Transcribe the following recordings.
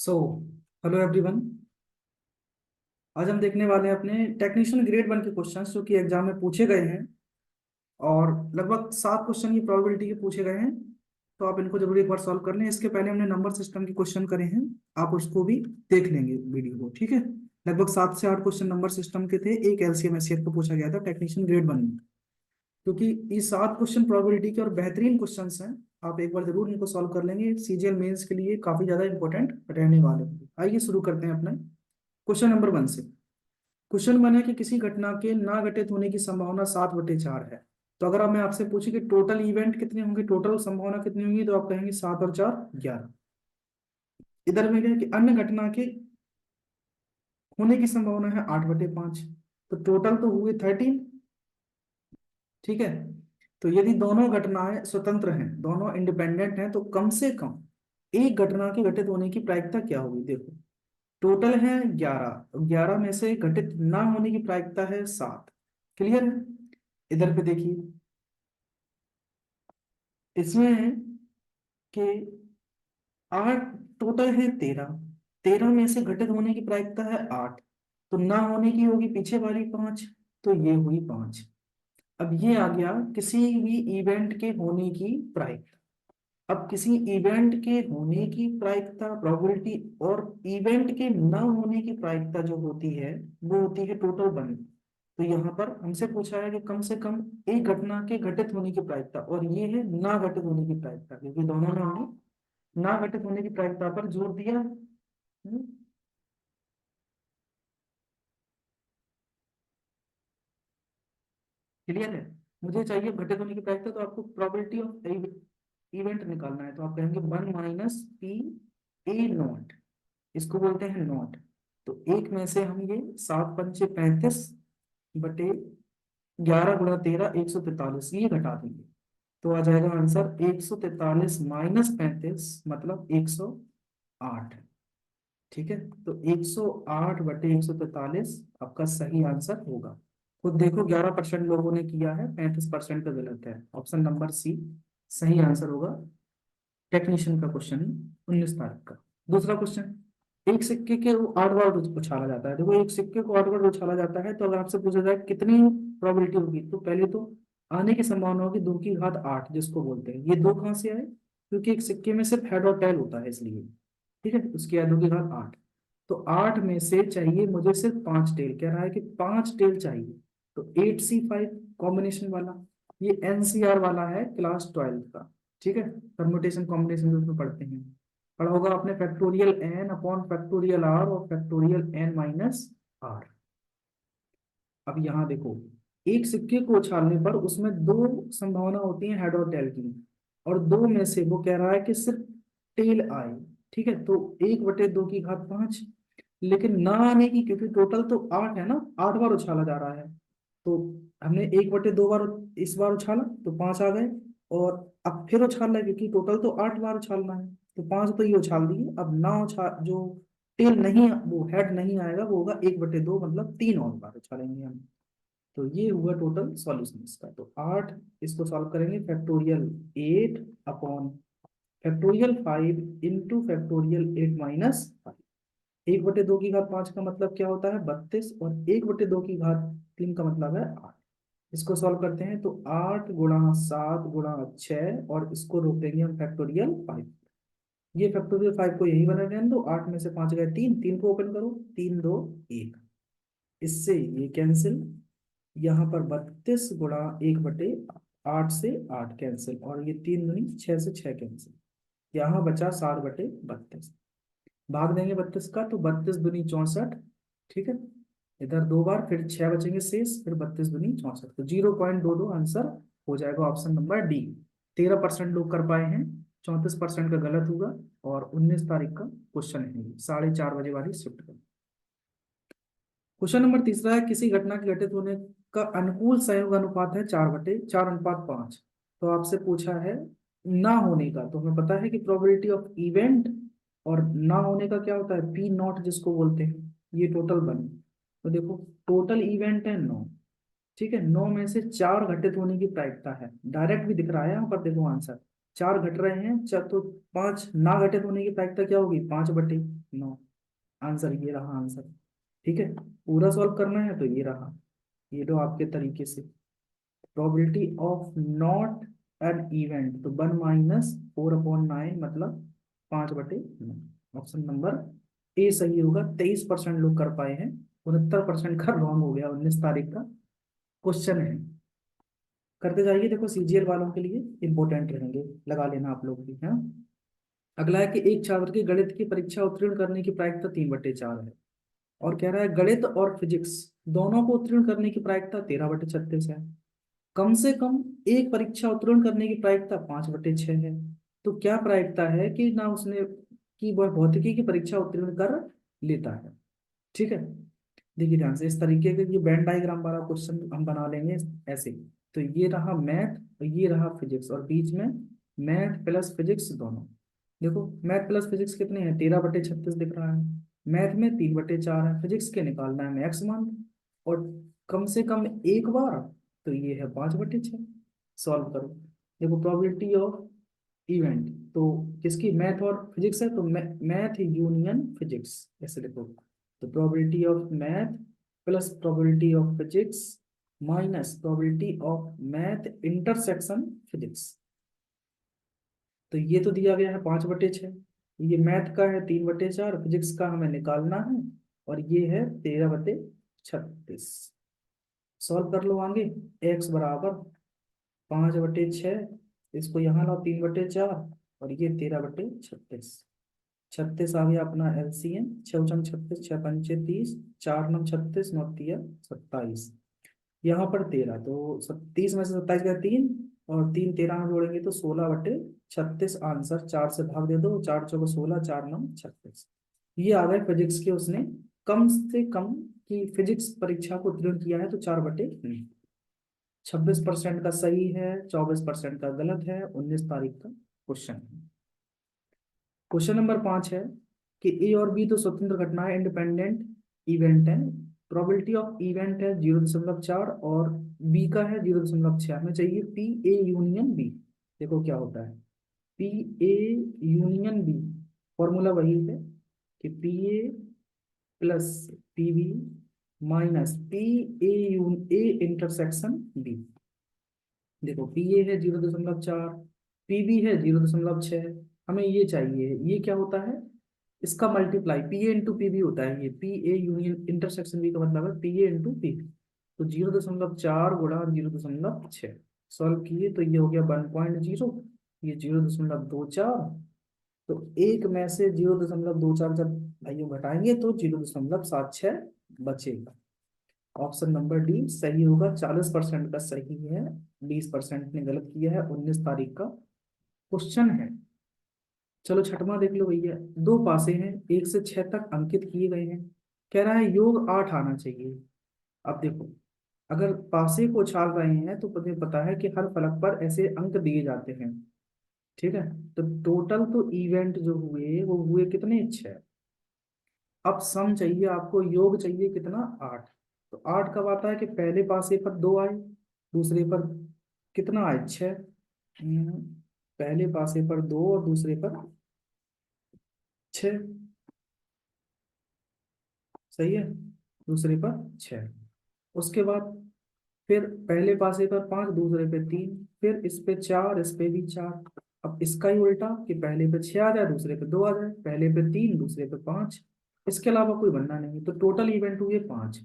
So hello everyone. आज हम देखने वाले हैं अपने टेक्नीशियन ग्रेड 1 के क्वेश्चंस जो कि एग्जाम में पूछे गए हैं। और लगभग 7 क्वेश्चन की प्रोबेबिलिटी के पूछे गए हैं। तो आप इनको जरूर एक बार सॉल्व कर लें। इसके पहले हमने नंबर सिस्टम के क्वेश्चन करे हैं। आप उसको भी देख लेंगे वीडियो को, ठीक है। लगभग 7 से 8 क्वेश्चन नंबर सिस्टम के थे। एक एलसीएम एससीएफ को पूछा गया था टेक्नीशियन ग्रेड 1 में। क्योंकि ये 7 क्वेश्चन प्रोबेबिलिटी के और बेहतरीन क्वेश्चंस हैं। आप एक बार जरूर इनको सॉल्व कर लेंगे। सीजीएल मेंस के लिए काफी ज्यादा इंपॉर्टेंट रहने वाले हैं। आइए शुरू करते हैं अपने क्वेश्चन नंबर 1 से। क्वेश्चन 1 है कि किसी घटना के ना घटित होने की संभावना 7/4 है। तो अगर आप मैं आपसे पूछे कि टोटल इवेंट कितने होंगे, टोटल संभावना कितनी होगी, तो आप कहेंगे 7 और 4 11। इधर में क्या है कि अन्य घटना के होने की संभावना है 8/5। तो टोटल तो हुए 13। ठीक है। तो यदि दोनों घटनाएं स्वतंत्र हैं, दोनों इंडिपेंडेंट हैं, तो कम से कम एक घटना के घटित होने की प्रायिकता क्या होगी। देखो, टोटल है 11, 11 में से घटित ना होने की प्रायिकता है 7। क्लियर है। इधर पे देखिए, इसमें है कि 8, टोटल है 13, 13 में से घटित होने की प्रायिकता है 8। तो ना होने की होगी पीछे वाली 5। तो ये हुई 5। अब ये आ गया किसी भी इवेंट के होने की प्रायिकता। अब किसी इवेंट के होने की प्रायिकता प्रोबेबिलिटी और इवेंट के ना होने की प्रायिकता जो होती है वो होती है टोटल बन। तो यहाँ पर हमसे पूछा है कि कम से कम एक घटना के घटित होने की प्रायिकता, और ये है ना घटित होने की प्रायिकता, क्योंकि दोनों ने हमने ना घटित होने की प्रायिकता पर जोर दिया। क्लियर है। मुझे चाहिए घटित होने की प्रायिकता, तो आपको प्रोबेबिलिटी ऑफ इवेंट निकालना है। तो आप कहेंगे 1 - P A0। इसको बोलते हैं नॉट। तो एक में से हम ये 7×5 = 35/11 × 13 143 ये घटा देंगे। तो आ जाएगा आंसर 143 - 35 मतलब 108। ठीक है। तो 108/143 आपका सही आंसर होगा। खुद देखो, 11% लोगों ने किया है, 35% का गलत है। ऑप्शन नंबर सी सही आंसर होगा। टेक्नीशियन का क्वेश्चन 19 तारीख का। दूसरा क्वेश्चन, एक सिक्के के 8 बार उछाला जाता है। देखो, एक सिक्के को 8 बार उछाला जाता है, तो अगर आपसे पूछा जाए कितनी प्रोबेबिलिटी होगी, तो पहले तो आने की संभावना होगी 2 की घात 8, जिसको बोलते हैं। ये दो कहाँ से आए, क्योंकि एक सिक्के में सिर्फ हेड और टेल होता है इसलिए। ठीक है, उसकी है 2 की घात 8। तो 8 में से चाहिए मुझे सिर्फ 5 टेल, कह रहा है कि 5 टेल चाहिए। तो 8C5 कॉम्बिनेशन वाला, ये एनसीआर वाला है क्लास 12 का। ठीक है, परमुटेशन कॉम्बिनेशन उसमें पढ़ते हैं। पढ़ा होगा आपने factorial n upon factorial r और फैक्टोरियल एन माइनस आर। अब यहाँ देखो, एक सिक्के को उछालने पर उसमें दो संभावना होती है हेड और टेल की, और दो में से वो कह रहा है कि सिर्फ टेल आए। ठीक है, तो 1/2 की घात 5। लेकिन ना आने की, क्योंकि टोटल तो 8 है ना, 8 बार उछाला जा रहा है। तो हमने 1/2 बार इस बार उछाला तो 5 आ गए। और अब फिर उछालना है, क्योंकि टोटल तो 8 बार उछालना है। तो 5 तो ये उछाल दिए। अब ना जो टेल नहीं, वो हेड नहीं आएगा, वो होगा 1/2 मतलब 3 और बार उछालेंगे हम। तो ये हुआ टोटल सॉल्यूशन इसका। तो 8, इसको सॉल्व करेंगे factorial 8 upon factorial 5 into factorial 8 - 5। 1/2 की घात 5 का मतलब क्या होता है, 32, और 1/2 की घात 3 का मतलब है 8। इसको सॉल्व करते हैं तो 8 × 7 × 6, और इसको रोक देंगे हम फैक्टोरियल 5। ये फैक्टोरियल 5 को यही बना रहने दो। 8 में से 5 गए 3, 3 को ओपन करो, 3 2 1। इससे ये कैंसिल। यहाँ पर 32 × 1/8 से 8 कैंसिल, और ये 3 दूनी 6 से 6 कैंसिल। यहाँ बचा 7/32। भाग देंगे 32 का, तो 32 दूनी 64। ठीक है, इधर 2 बार, फिर 6 बचेंगे शेष, फिर 32 दूनी 64, तो 0.22 आंसर हो जाएगा ऑप्शन नंबर डी। 13% लोग कर पाए हैं, 34% का गलत हुआ। और 19 तारीख का क्वेश्चन है ये, 4:30 बजे वाली शिफ्ट का। क्वेश्चन नंबर तीसरा है, किसी घटना के घटित होने का अनुकूल संयोग अनुपात है 4/4 = 5। तो आपसे पूछा है ना होने का। तो हमें पता है कि प्रोबेबिलिटी ऑफ इवेंट और ना होने का क्या होता है, P0 जिसको बोलते हैं। ये टोटल बने। तो देखो, टोटल इवेंट है 9। ठीक है, 9 में से 4 घटित होने की प्रायिकता है। डायरेक्ट भी दिख रहा है यहाँ पर, देखो आंसर 4 घट रहे हैं। तो 5 ना घटित होने की प्रायिकता क्या होगी, 5/। 9। आंसर ये रहा आंसर। ठीक है, पूरा सॉल्व करना है तो ये रहा, ये लो आपके तरीके से। Probability of not an event, तो 1 - 4/9 मतलब 5/9। ऑप्शन नंबर ए सही होगा। 23% लोग कर पाए हैं, 69% का रॉन्ग हो गया। 19 तारीख का क्वेश्चन है। करते जाइए, देखो सीजीएल वालों के लिए इंपॉर्टेंट रहेंगे, लगा लेना आप लोग भी है। अगला है कि एक छात्र की गणित की परीक्षा उत्तीर्ण करने की प्रायिकता 3/4 है, और कह रहा है गणित और फिजिक्स दोनों को उत्तीर्ण करने की प्रायिकता 13/36 है। कम से कम एक परीक्षा उत्तीर्ण करने की प्रायिकता 5/6 है। तो क्या प्रायिकता है कि ना उसने कि वह भौतिकी की परीक्षा उत्तीर्ण कर लेता है। ठीक है, देखिए ध्यान से, इस तरीके के ये वेन डायग्राम वाला क्वेश्चन हम बना लेंगे ऐसे। तो ये रहा मैथ और ये रहा फिजिक्स, और बीच में मैथ प्लस फिजिक्स दोनों। देखो मैथ प्लस फिजिक्स कितने हैं, 13/36 दिख रहा है। मैथ में 3/4 है, फिजिक्स के निकालना है मैक्स मान, और कम से कम एक बार, तो ये है 5/6। सॉल्व करो। देखो प्रोबेबिलिटी ऑफ इवेंट, तो किसकी, मैथ और फिजिक्स है, तो मैथ यूनियन फिजिक्स ऐसे लिखो। तो probability of math plus probability of physics minus probability of math intersection physics. तो ये तो दिया गया है 5/6, ये मैथ का है 3/4, फिजिक्स का हमें निकालना है, और ये है 13/36। सॉल्व कर लो आगे। एक्स बराबर 5/6, इसको यहाँ लाओ 3/4, और ये 13/36। 36 आ गया अपना एलसीएम। 6×6 = 36, 6×5 = 30, 4×9 = 36, 9×3 = 27। यहाँ पर 13, तो 30 में से 27 गया 3, और 3 13 में जोड़ेंगे तो 16/36। आंसर 4 से भाग दे दो, 4×4 = 16, 4×9 = 36। ये आ गए फिजिक्स के, उसने कम से कम की फिजिक्स परीक्षा को उत्तीर्ण किया है, तो 4/9। 26% का सही है, 24% का गलत है। 19 तारीख का क्वेश्चन है। क्वेश्चन नंबर 5 है कि ए और बी तो स्वतंत्र घटनाएं, इंडिपेंडेंट इवेंट है। प्रोबेबिलिटी ऑफ इवेंट है 0.4, और बी का है 0.6। हमें चाहिए पी ए यूनियन बी। देखो क्या होता है, P A union B, formula वही है कि P A plus P B minus P A intersection B. देखो पी ए है 0.4, पी बी है 0.6, हमें ये चाहिए। ये क्या होता है, इसका multiply P A into P B होता है। ये P A union intersection B का मतलब है P A into P B. तो 0.4 गुणा 0.6, सॉल्व किए तो ये हो गया 1.0, ये 0.24। तो एक में से 0.24 जब भाइयों घटाएंगे तो 0.76 बचेगा। ऑप्शन नंबर डी सही होगा। 40% का सही है, 20% ने गलत किया है। 19 तारीख का क्वेश्चन है। चलो छठवां देख लो भैया। दो पासे हैं, 1 से 6 तक अंकित किए गए हैं। कह रहा है योग 8 आना चाहिए। अब देखो, अगर पासे को उछाल रहे हैं तो तुम्हें पता है कि हर फलक पर ऐसे अंक दिए जाते हैं। ठीक है, तो टोटल तो इवेंट जो हुए वो हुए कितने, 6। अब सम चाहिए आपको, योग चाहिए कितना, 8। तो 8 कब आता है कि पहले पासे पर 2 आए, दूसरे पर कितना आए, 6। पहले पासे पर 2 और दूसरे पर 6, सही है, दूसरे पर 6। उसके बाद फिर पहले पासे पर 5, दूसरे पे 3, फिर इस पे 4, इस पे भी 4। अब इसका ही उल्टा कि पहले पे 6 आ जाए, दूसरे पे 2 आ जाए, पहले पे 3, दूसरे पे 5। इसके अलावा कोई बनना नहीं, तो टोटल इवेंट हुए 5।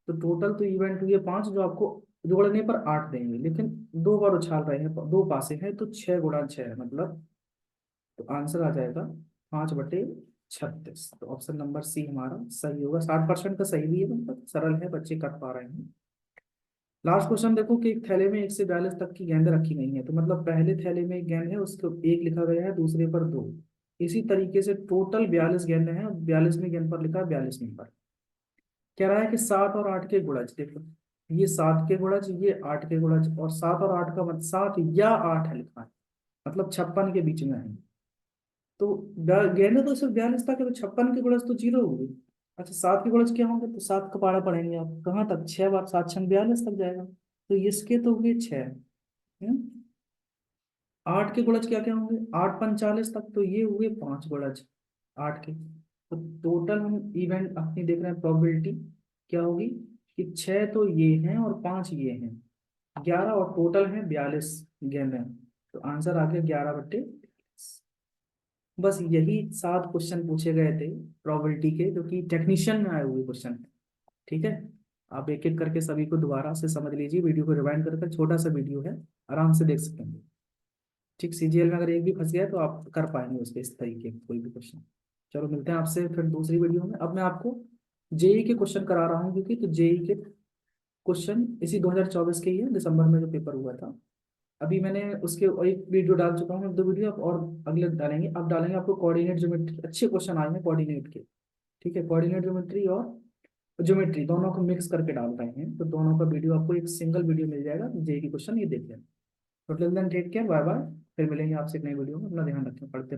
तो टोटल तो इवेंट हुए 5, जो आपको जोड़ने पर 8 देंगे, लेकिन 2 बार उछाल रहे हैं, 2 पासे हैं, तो 6 × 6 मतलब, तो आंसर आ जाएगा 5/36। तो ऑप्शन नंबर सी हमारा सही होगा। 60% का सही भी है, मतलब सरल है, बच्चे कर पा रहे हैं। लास्ट क्वेश्चन देखो कि एक थैले में 1 से 42 तक की गेंद रखी गई है, तो मतलब पहले थैले में एक गेंद है, उसको 1 लिखा गया है, दूसरे पर 2। इसी तरीके से टोटल 42 गेंद है, 42वीं गेंद पर लिखा है 42 नंबर। कह रहा है कि 7 और 8 के गुणज, देखो ये 7 के गुणज, ये 8 के गुणज, और 7 और 8 का मतलब 7 या 8 है लिखा है, मतलब 56 के बीच में है। तो गेंद तो सिर्फ 42 तक है, तो 56 के गुणज तो 0 हो गई। अच्छा 7 के गुणज क्या होंगे, तो 7 का पारा पढ़ेंगे आप, कहाँ तक, 6 बार 7×6 = 42 तक जाएगा, तो इसके तो हुए 6। 8 के गुणज क्या क्या होंगे, 8×5 = 40 तक, तो ये हुए 5 गुणज। 8 के। तो टोटल हम इवेंट अपनी देख रहे हैं, प्रोबेबिलिटी क्या होगी कि 6 तो ये हैं और 5 ये हैं, 11 और टोटल है 42 गेंदें। तो आंसर आ गया 11/42। बस यही 7 क्वेश्चन पूछे गए थे प्रोबेबिलिटी के, जो कि टेक्नीशियन में आए हुए क्वेश्चन है। ठीक है, आप एक एक करके सभी को दोबारा से समझ लीजिए, वीडियो को रिवाइंड करके, छोटा सा वीडियो है, आराम से देख सकेंगे। ठीक, सीजीएल में अगर एक भी फंस गया तो आप कर पाएंगे उस पर इस तरीके का कोई भी क्वेश्चन। चलो मिलते हैं आपसे फिर दूसरी वीडियो में। अब मैं आपको जेई के क्वेश्चन करा रहा हूँ, क्योंकि तो जेई के क्वेश्चन इसी 2024 के ही है, दिसंबर में जो पेपर हुआ था। अभी मैंने उसके एक वीडियो डाल चुका हूँ, 2 वीडियो आप और अगले डालेंगे। अब डालेंगे आपको कोऑर्डिनेट ज्योमेट्री, अच्छे क्वेश्चन आए हैं कोऑर्डिनेट के। ठीक है, कोऑर्डिनेट ज्योमेट्री और ज्योमेट्री दोनों को मिक्स करके डाल रहे हैं, तो दोनों का वीडियो आपको एक सिंगल वीडियो मिल जाएगा, जेई की क्वेश्चन ये देख लेना। तो till then take care, bye bye. फिर मिलेंगे आपसे एक नई वीडियो में, अपना ध्यान रखें, पढ़ते रहें।